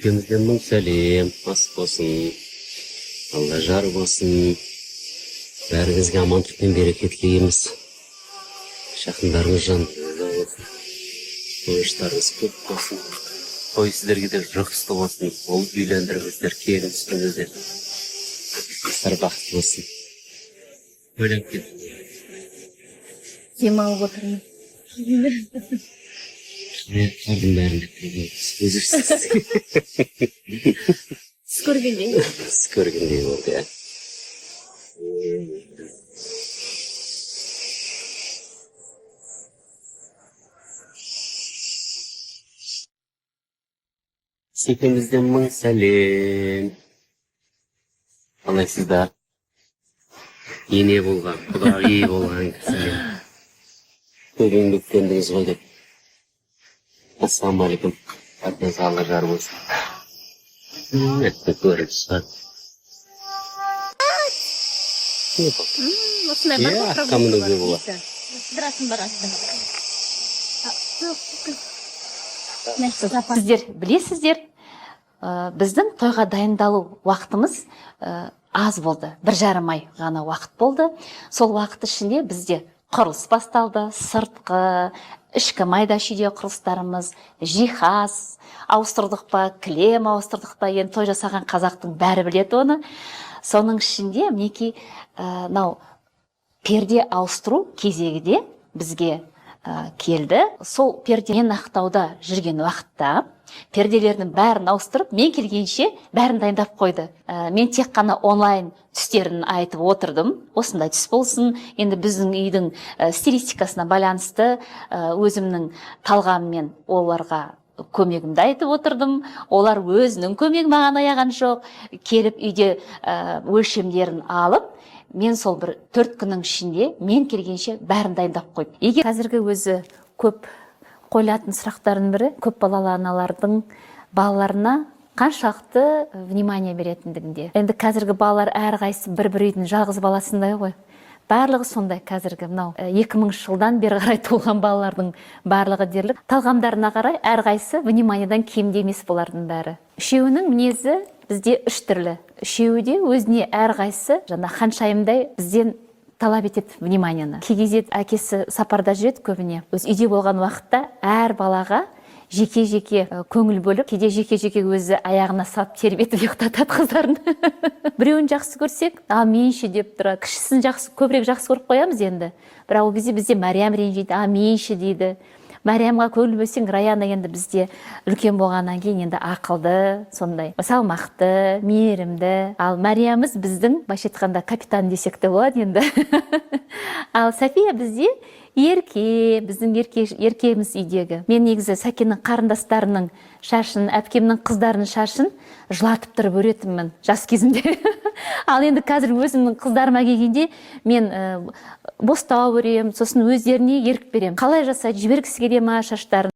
Екеумізден мың сәлем, ас болсын, алла жар болсын, бәріңізге амандық пен береке тілейміз. Жақындарыңыз жаныңызда болсын, қуаныштарыңыз көп болсын. Той сіздерге де жұғысты болсын, ол үйлендіріңіздер, келін үстіңіздер. Қыздар бақытты болсын. Бөлек кет. Демалып отырмын. Қардың бәрін өзірсіз. Сіз көргендей. Сіз көргендей болды, иә. Секемізден мың сәлем. Қалайсыздар? Ене болған, құдағи болған кісілер. Көбің бүктендіңіз ғой деп. Ассаламалейкум. Атыңызға алла жар болсын. Көріп шығады. Осындай бар Иә, қамыныңыз болады. Здравствуйте, барасың. Сіздер білесіздер, біздің тойға дайындалу уақытымыз аз болды. 1,5 ай ғана уақыт болды. Сол уақыт ішінде бізде құрылыс басталды, сыртқы, ішкі майда шүйде құрылыстарымыз, жиһаз ауыстырдық па, кілем ауыстырдық па, енді той жасаған қазақтың бәрі біледі оны. Соның ішінде мінекей перде ауыстыру кезегі де бізге келді. Сол пердені ақтауда жүрген уақытта перделердің бәрін ауыстырып, мен келгенше бәрін дайындап қойды. Мен тек қана онлайн түстерін айтып отырдым. Осындай түс болсын. Енді біздің үйдің стилистикасына байланысты өзімнің талғамымен оларға көмегімді айтып отырдым. Олар өзінің көмегі маған аяған жоқ. Келіп үйде өлшемдерін алып, мен сол бір 4 күннің ішінде мен келгенше бәрін дайындап қойды. Егер қазіргі өзі көп қойылатын сұрақтардың бірі, көп балалы аналардың балаларына қаншалықты внимание беретіндігінде. Енді қазіргі балалар әрқайсысы бір үйдің жалғыз баласындай ғой. Барлығы сондай қазіргі мынау 2000 жылдан бері қарай туылған балалардың барлығы дерлік. Талғамдарына қарай әрқайсысы вниманиедан кемде емес бұлардың бәрі. Үшеуінің мінезі бізде 3 түрлі. Үшеуі де өзіне әрқайсысы жаңа ханшайымдай бізден талап етеді вниманияны. Кей кезде әкесі сапарда жүреді көбіне. Өз үйде болған уақытта әр балаға жеке-жеке көңіл бөліп, кейде жеке-жеке өзі аяғына салып тербетіп ұйықтатады қыздарын. Біреуін жақсы көрсек, ал менше деп тұрады. Кішісін көбірек жақсы көріп қоямыз енді. Бірақ ол кезде бізде Мариям ренжиді, менше дейді. Мариямға көңіл бөлсең, Раяна енді бізде үлкен болғаннан кейін енді ақылды, сондай салмақты, мейірімді. Ал Мариямыз біздің былайша айтқанда капитан десек те болады енді. Ал София бізде ерке, біздің еркеміз үйдегі. Мен негізі Сәкеннің қарындастарының шашын, әпкемнің қыздарының шашын жылатып тұрып өретінмін жас кезімде. Ал енді қазір өзімнің қыздарыма келгенде мен бостау өрем, сосын өздеріне ерік берем. Қалай жасайды, жібергісі келе ма шаштарын?